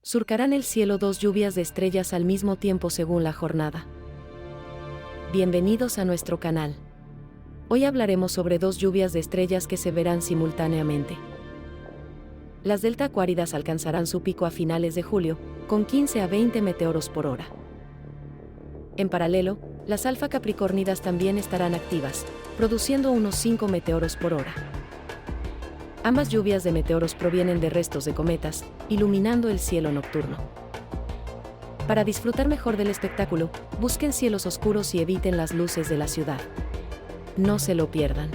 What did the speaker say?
Surcarán el cielo dos lluvias de estrellas al mismo tiempo según la jornada. Bienvenidos a nuestro canal. Hoy hablaremos sobre dos lluvias de estrellas que se verán simultáneamente. Las delta acuáridas alcanzarán su pico a finales de julio, con 15 a 20 meteoros por hora. En paralelo, las alfa capricornidas también estarán activas, produciendo unos 5 meteoros por hora. Ambas lluvias de meteoros provienen de restos de cometas, iluminando el cielo nocturno. Para disfrutar mejor del espectáculo, busquen cielos oscuros y eviten las luces de la ciudad. No se lo pierdan.